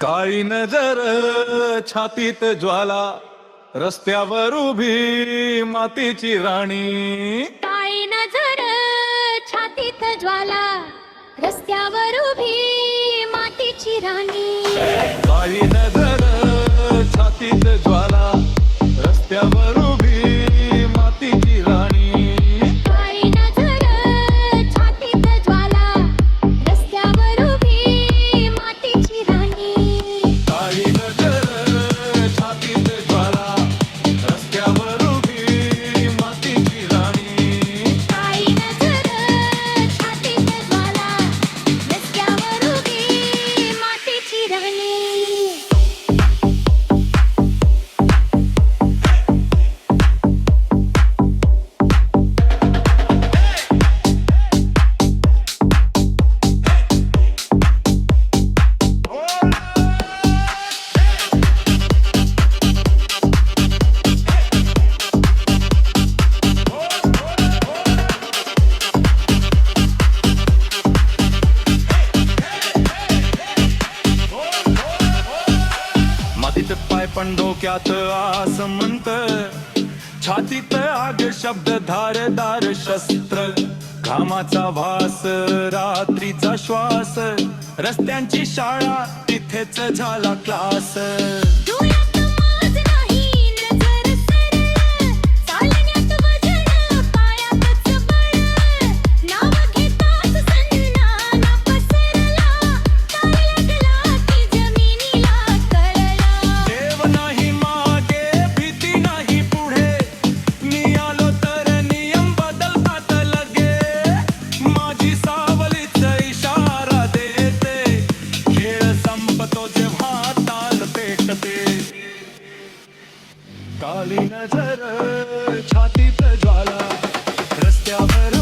काळी नजर छातीत ज्वाला, रस्त्यावर उभी मातीची राणी. काळी नजर छातीत ज्वाला, रस्त्यावर उभी मातीची राणी. काळी नजर छातीत ज्वाला, रस्त्यावर उभी मातीची राणी. काळी नजर छातीत ज्वाला, रस्त्यावर उभी मातीची राणी. काळी नजर छातीत ज्वाला, रस्त्यावर उभी मातीची राणी. काळी नजर छातीत ज्वाला, रस्त्यावर उभी मातीची राणी. मातीत पाय पण डोक्यात आस म्हणत, छातीत आग शब्द धारदार शस्त्र. घामाचा भास रात्रीचा श्वास, रस्त्यांची शाळा तिथेच झाला क्लास. डोळ्यात माज नाही नजर सरळ, चालण्यात वजन पायातच बळ. नाव घेताच सन्नाना पसरला, ताल लागला की जमिनीला कळला. देव नाही मागे, भीती नाही पुढे, मी आलो तर नियम बदलतात लगे. माझी सावलीच इशारा देते, खेळ संपतो जेव्हा ताल पेटते. काळी नजर छातीत ज्वाला, रस्त्यावर